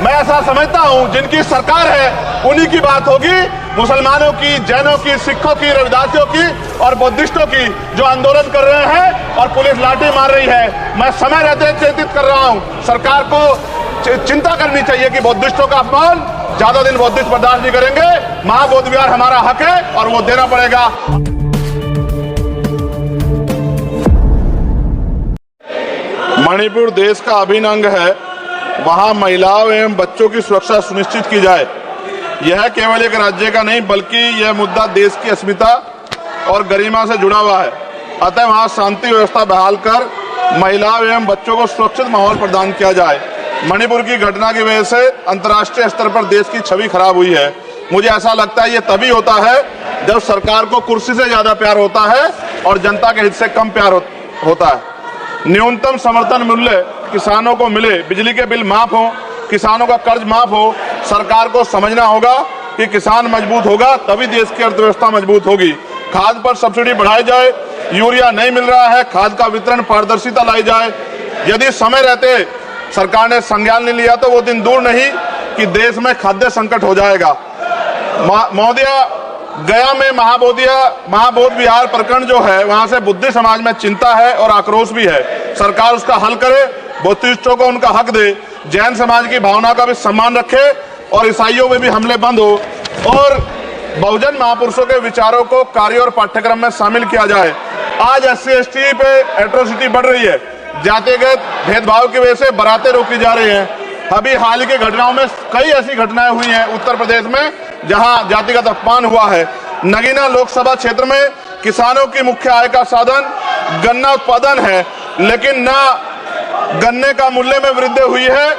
मैं ऐसा समझता हूं जिनकी सरकार है उन्हीं की बात होगी। मुसलमानों की, जैनों की, सिखों की, रविदासियों की और बुद्धिस्टों की जो आंदोलन कर रहे हैं और पुलिस लाठी मार रही है, मैं समय रहते चेतित कर रहा हूं। सरकार को चिंता करनी चाहिए कि बुद्धिस्टों का अपमान ज्यादा दिन बुद्धिस्ट बर्दाश्त नहीं करेंगे। महाबोधि विहार हमारा हक है और वो देना पड़ेगा। मणिपुर देश का अभिन्न अंग है, वहां महिलाओं एवं बच्चों की सुरक्षा सुनिश्चित की जाए। यह केवल एक राज्य का नहीं बल्कि यह मुद्दा देश की अस्मिता और गरिमा से जुड़ा हुआ है। अतः वहां शांति व्यवस्था बहाल कर महिलाओं एवं बच्चों को सुरक्षित माहौल प्रदान किया जाए। मणिपुर की घटना की वजह से अंतर्राष्ट्रीय स्तर पर देश की छवि खराब हुई है। मुझे ऐसा लगता है ये तभी होता है जब सरकार को कुर्सी से ज्यादा प्यार होता है और जनता के हित से कम प्यार होता है। न्यूनतम समर्थन मूल्य किसानों को मिले, बिजली के बिल माफ हो, किसानों का कर्ज माफ हो। सरकार को समझना होगा कि किसान मजबूत होगा तभी देश की अर्थव्यवस्था मजबूत होगी। खाद पर सब्सिडी बढ़ाई जाए, यूरिया नहीं मिल रहा है, खाद का वितरण पारदर्शिता लाई जाए। यदि समय रहते सरकार ने संज्ञान नहीं लिया तो वो दिन दूर नहीं कि देश में खाद्य संकट हो जाएगा। महोदया, गया में महाबोधि विहार प्रकरण जो है, वहां से बुद्धि समाज में चिंता है और आक्रोश भी है। सरकार उसका हल करे, बुद्धिस्टों को उनका हक दे, जैन समाज की भावना का भी सम्मान रखे और ईसाइयों में भी हमले बंद हो और बहुजन महापुरुषों के विचारों को कार्य और पाठ्यक्रम में शामिल किया जाए। आज SC/ST पे एट्रोसिटी बढ़ रही है, जातिगत भेदभाव की वजह से बारातें रोकी जा रही हैं। अभी हाल की घटनाओं में कई ऐसी घटनाएं हुई हैं उत्तर प्रदेश में जहां जातिगत अपमान हुआ है। नगीना लोकसभा क्षेत्र में किसानों की मुख्य आय का साधन गन्ना उत्पादन है, लेकिन ना गन्ने का मूल्य में वृद्धि हुई है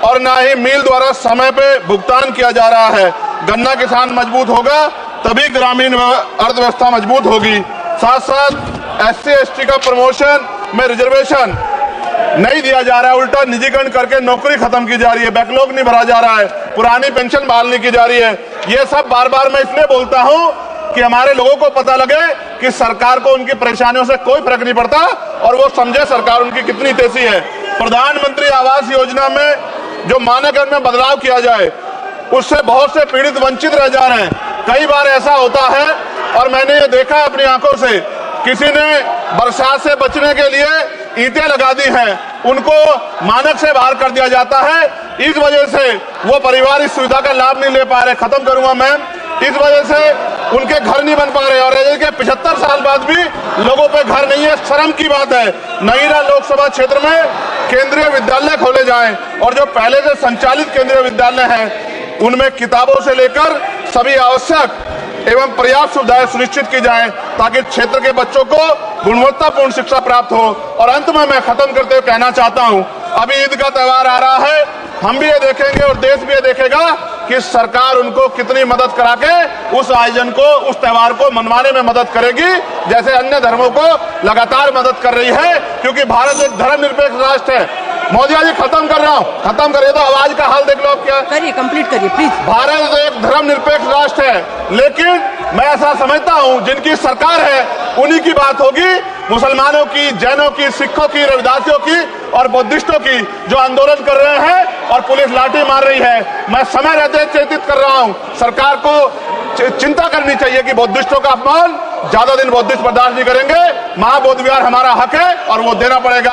और ना ही मिल द्वारा समय पे भुगतान किया जा रहा है। गन्ना किसान मजबूत होगा तभी ग्रामीण अर्थव्यवस्था मजबूत होगी। साथ साथ SC/ST का प्रमोशन में रिजर्वेशन नहीं दिया जा रहा है, उल्टा निजीकरण करके नौकरी खत्म की जा रही है, बैकलॉग नहीं भरा जा रहा है, पुरानी पेंशन बहाल नहीं की जा रही है। ये सब बार बार मैं इसलिए बोलता हूं कि हमारे लोगों को पता लगे कि सरकार को उनकी परेशानियों से कोई फर्क नहीं पड़ता और वो समझे सरकार उनकी कितनी तेजी है। प्रधानमंत्री आवास योजना में जो मानक में बदलाव किया जाए, उससे बहुत से पीड़ित वंचित रह जा रहे हैं। कई बार ऐसा होता है और मैंने ये देखा अपनी आंखों से, किसी ने बरसात से बचने के लिए ईंटें लगा दी हैं, उनको मानक से बाहर कर दिया जाता है। इस वजह से वो परिवार इस सुविधा का लाभ नहीं ले पा रहे। खत्म करूंगा मैम। इस वजह से उनके घर नहीं बन पा रहे और के 75 साल बाद भी लोगों पे घर नहीं है। शर्म की बात है। नगीना लोकसभा क्षेत्र में केंद्रीय विद्यालय खोले जाएं और जो पहले से संचालित केंद्रीय विद्यालय हैं उनमें किताबों से लेकर सभी आवश्यक एवं पर्याप्त सुविधाएं सुनिश्चित की जाएं ताकि क्षेत्र के बच्चों को गुणवत्तापूर्ण शिक्षा प्राप्त हो। और अंत में मैं खत्म करते हुए कहना चाहता हूं, अभी ईद का त्योहार आ रहा है, हम भी ये देखेंगे और देश भी ये देखेगा कि सरकार उनको कितनी मदद करा के उस आयोजन को, उस त्योहार को मनवाने में मदद करेगी, जैसे अन्य धर्मों को लगातार मदद कर रही है। क्योंकि भारत एक धर्मनिरपेक्ष राष्ट्र है। मोदी जी, खत्म कर रहा हूं, खत्म करिए तो आवाज का हाल देख लो आप। क्या करिए, कंप्लीट करिए प्लीज। भारत एक धर्मनिरपेक्ष राष्ट्र है, लेकिन मैं ऐसा समझता हूं जिनकी सरकार है उन्हीं की बात होगी। मुसलमानों की, जैनों की, सिखों की, रविदासियों की और बुद्धिस्टों की जो आंदोलन कर रहे हैं और पुलिस लाठी मार रही है, मैं समय रहते चेतित कर रहा हूं। सरकार को चिंता करनी चाहिए कि बुद्धिस्टों का अपमान ज्यादा दिन बुद्धिस्ट बर्दाश्त नहीं करेंगे। महाबोधि विहार हमारा हक है और वो देना पड़ेगा।